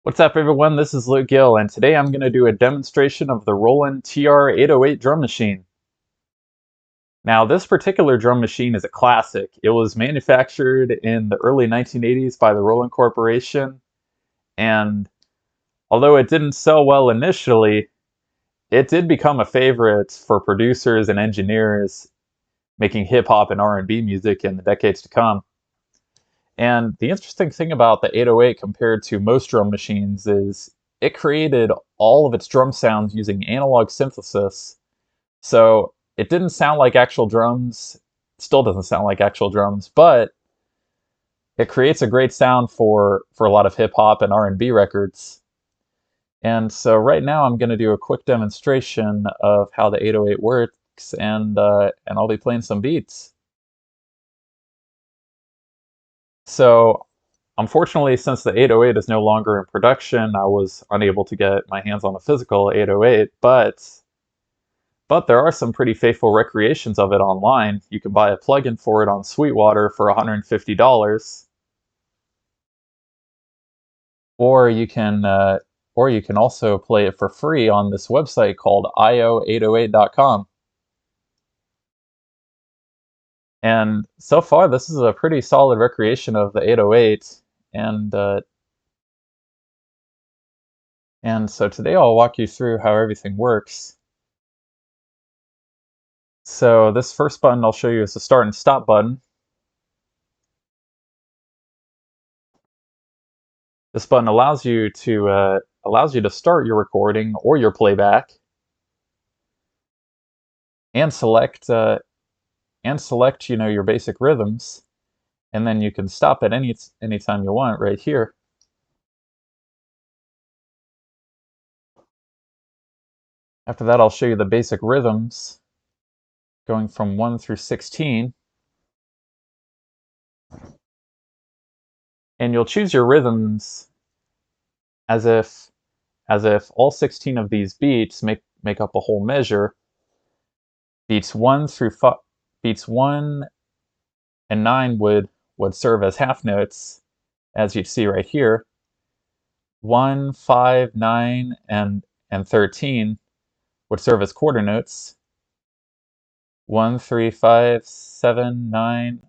What's up, everyone? This is Luke Gill, and today I'm going to do a demonstration of the Roland TR-808 drum machine. Now, this particular drum machine is a classic. It was manufactured in the early 1980s by the Roland Corporation, and although it didn't sell well initially, it did become a favorite for producers and engineers making hip-hop and R&B music in the decades to come. And the interesting thing about the 808 compared to most drum machines is it created all of its drum sounds using analog synthesis. So it didn't sound like actual drums, still doesn't sound like actual drums, but it creates a great sound for a lot of hip hop and R&B records. And so right now I'm going to do a quick demonstration of how the 808 works, and I'll be playing some beats. So unfortunately, since the 808 is no longer in production, I was unable to get my hands on a physical 808, but there are some pretty faithful recreations of it online. You can buy a plugin for it on Sweetwater for $150, or you can also play it for free on this website called io808.com. And so far, this is a pretty solid recreation of the 808, and and so today I'll walk you through how everything works. So this first button I'll show you is the start and stop button. This button allows you to start your recording or your playback, and select your basic rhythms, and then you can stop at any time you want right here. After that, I'll show you the basic rhythms going from 1 through 16. And you'll choose your rhythms as if all 16 of these beats make up a whole measure. Beats 1 through beats 1 and 9 would serve as half notes, as you see right here. 1, 5, 9, and 13 would serve as quarter notes. 1, 3, 5, 7, 9,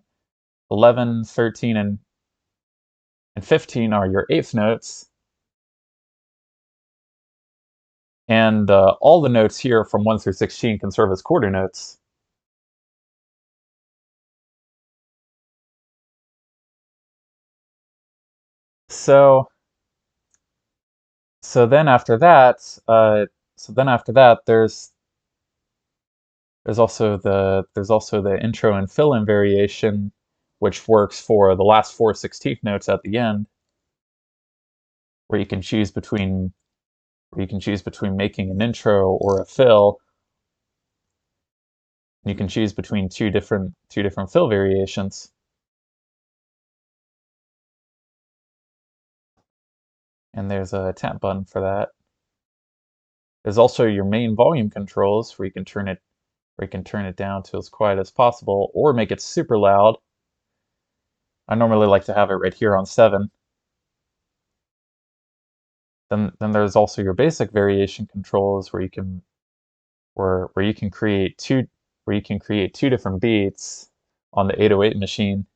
11, 13, and 15 are your eighth notes. And all the notes here from 1 through 16 can serve as quarter notes. So so then after that, there's also the intro and fill-in variation, which works for the last 4 16th notes at the end, where you can choose between making an intro or a fill. You can choose between two different fill variations. And there's a tap button for that. There's also your main volume controls, where you can turn it down to as quiet as possible or make it super loud. I normally like to have it right here on 7. Then there's also your basic variation controls, where you can create two different beats on the 808 machine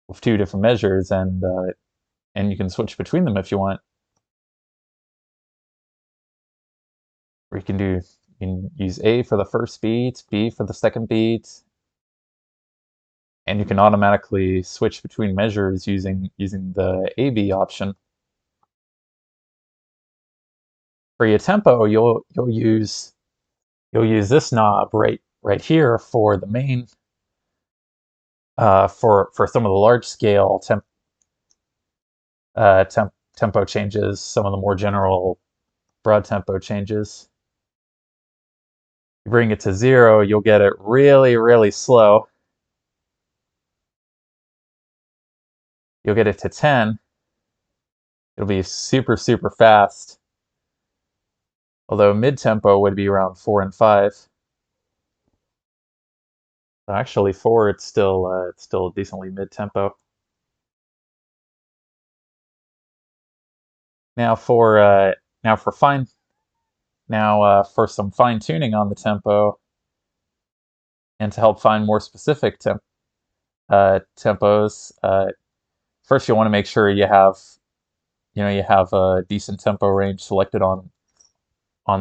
with 2 different measures, and you can switch between them if you want. Or you can use A for the first beat, B for the second beat, and you can automatically switch between measures using the AB option. For your tempo, you'll use this knob right here for the main for some of the large scale tempo changes, some of the more general broad tempo changes. You bring it to 0, you'll get it really, really slow. You'll get it to 10. It'll be super, super fast. Although mid-tempo would be around 4 and 5. So actually 4, it's still decently mid-tempo. Now for now for fine for some fine tuning on the tempo, and to help find more specific tempos, first you'll want to make sure you have a decent tempo range selected on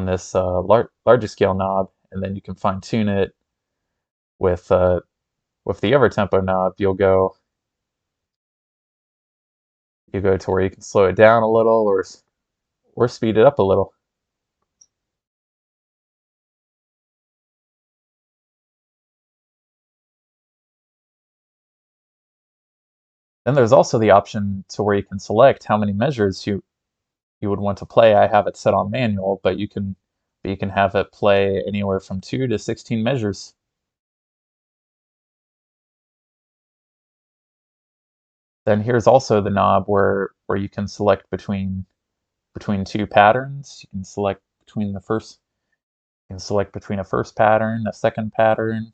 this larger scale knob, and then you can fine tune it with the ever tempo knob. You go to where you can slow it down a little or speed it up a little. Then there's also the option to where you can select how many measures you would want to play. I have it set on manual, but you can have it play anywhere from 2 to 16 measures. Then here's also the knob where you can select between two patterns. You can select between a first pattern, a second pattern.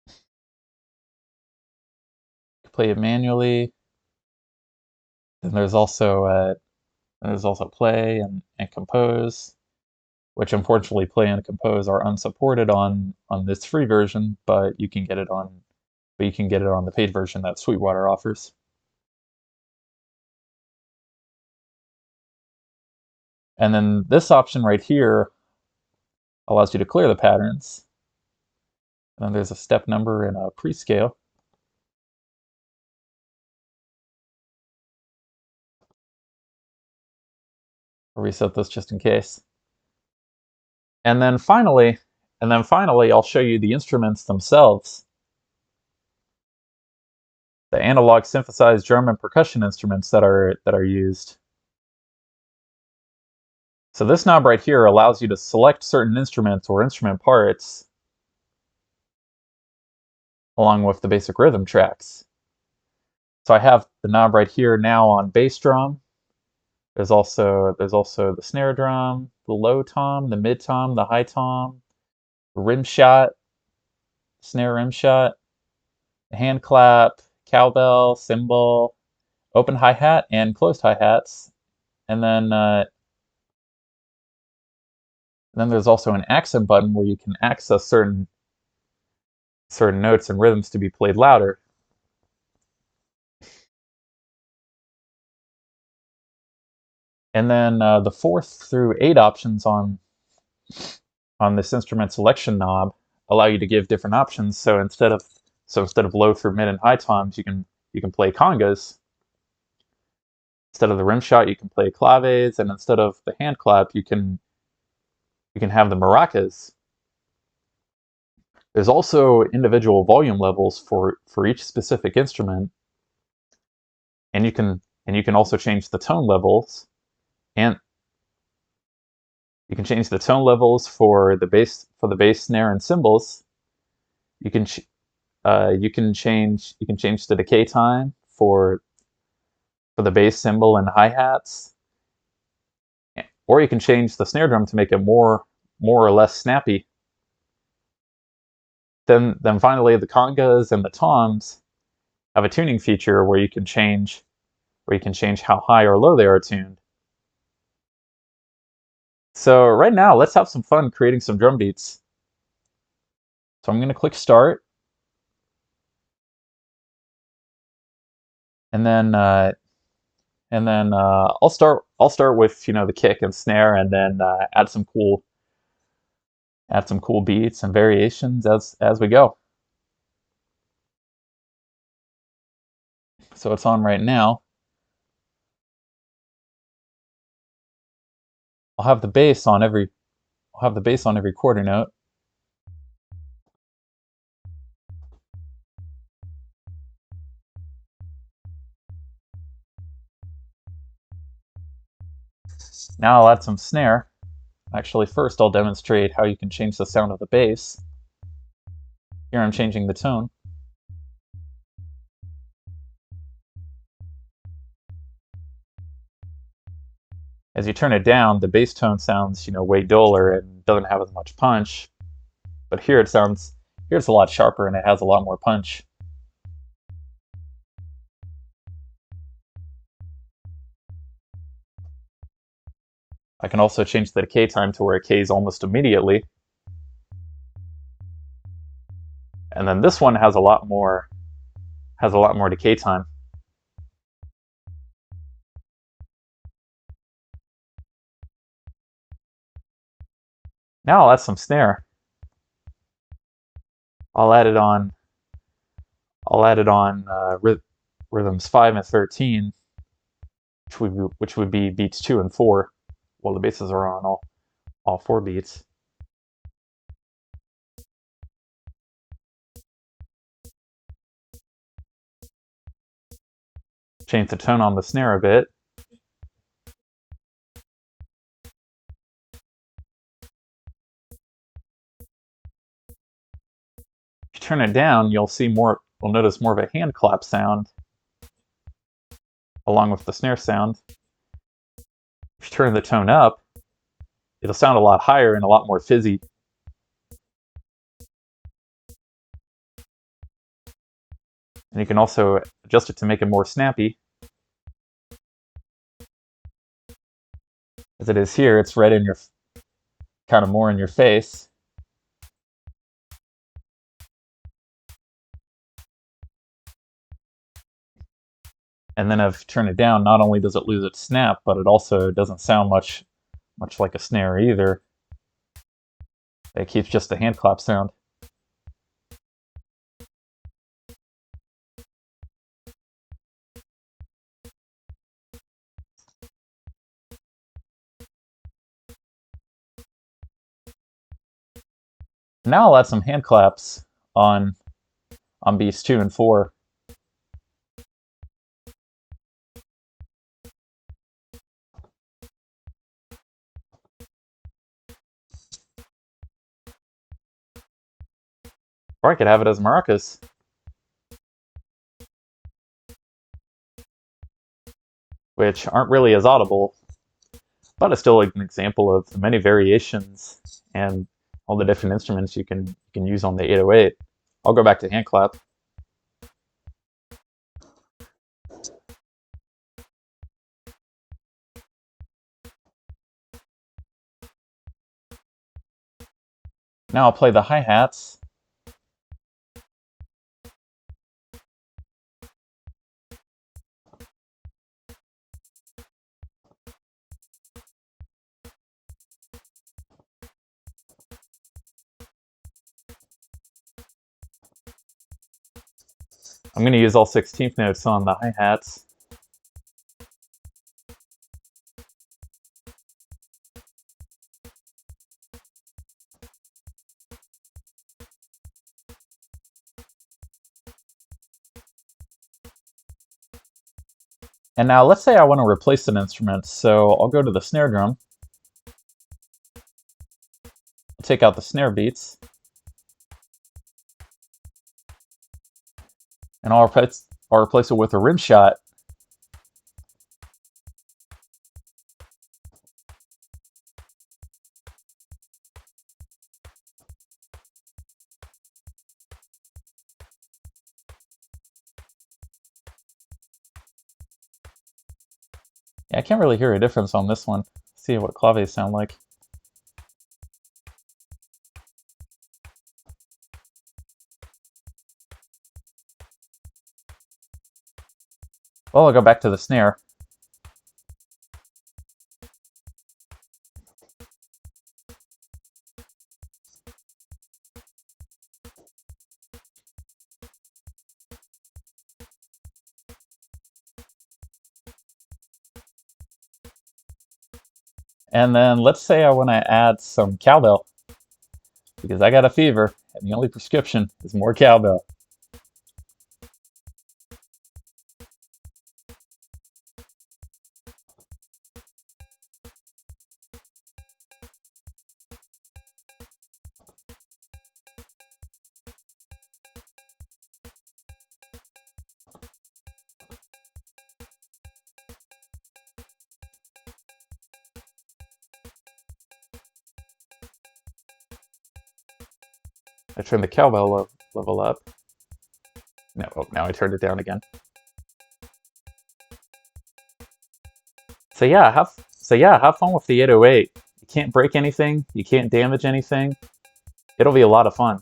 You can play it manually. Then there's also play and compose, which unfortunately play and compose are unsupported on this free version, but you can get it on the paid version that Sweetwater offers. And then this option right here allows you to clear the patterns. And then there's a step number and a prescale. I'll reset this just in case. And then finally, I'll show you the instruments themselves. The analog synthesized drum and percussion instruments that are used. So this knob right here allows you to select certain instruments or instrument parts along with the basic rhythm tracks. So I have the knob right here now on bass drum. There's also the snare drum, the low tom, the mid tom, the high tom, rim shot, snare rim shot, hand clap, cowbell, cymbal, open hi-hat, and closed hi-hats. And then there's also an accent button where you can access certain notes and rhythms to be played louder. And then the 4th through 8 options on this instrument selection knob allow you to give different options. So instead of low through mid and high toms, you can play congas. Instead of the rim shot, you can play claves, and instead of the hand clap, you can have the maracas. There's also individual volume levels for each specific instrument, and you can also change the tone levels, and you can change the tone levels for the bass snare and cymbals. You can change the decay time for the bass cymbal and hi-hats, or you can change the snare drum to make it more or less snappy. Then finally, the congas and the toms have a tuning feature where you can change how high or low they are tuned. So right now, let's have some fun creating some drum beats. So I'm going to click start, and then I'll start with the kick and snare, and then add some cool beats and variations as we go. So it's on right now. I'll have the bass on every quarter note. Now I'll add some snare. Actually, first I'll demonstrate how you can change the sound of the bass. Here I'm changing the tone. As you turn it down, the bass tone sounds, way duller and doesn't have as much punch. But here it's a lot sharper and it has a lot more punch. I can also change the decay time to where it decays almost immediately. And then this one has a lot more decay time. Now I'll add some snare. I'll add it on rhythms 5 and 13, which would be beats 2 and 4, while the basses are on all 4 beats. Change the tone on the snare a bit. If you turn it down, you'll notice more of a hand clap sound along with the snare sound. If you turn the tone up, it'll sound a lot higher and a lot more fizzy. And you can also adjust it to make it more snappy. As it is here, it's right in your, kind of more in your face. And then if you turn it down, not only does it lose its snap, but it also doesn't sound much like a snare either. It keeps just the hand clap sound. Now I'll add some hand claps on beats 2 and 4. Or I could have it as maracas. Which aren't really as audible, but it's still an example of the many variations and all the different instruments you can use on the 808. I'll go back to hand clap. Now I'll play the hi-hats. I'm going to use all 16th notes on the hi-hats. And now let's say I want to replace an instrument, so I'll go to the snare drum. I'll take out the snare beats. And I'll replace it with a rim shot. Yeah, I can't really hear a difference on this one. Let's see what claves sound like. Well, I'll go back to the snare. And then let's say I want to add some cowbell, because I got a fever, and the only prescription is more cowbell. I turned the cowbell level up. No, oh, now I turned it down again. So yeah, So yeah, have fun with the 808. You can't break anything, you can't damage anything. It'll be a lot of fun.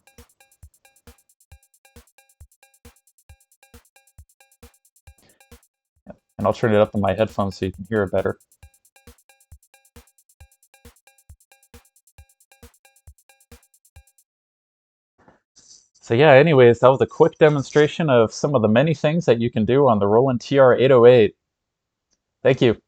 And I'll turn it up on my headphones so you can hear it better. So yeah, anyways, that was a quick demonstration of some of the many things that you can do on the Roland TR-808. Thank you.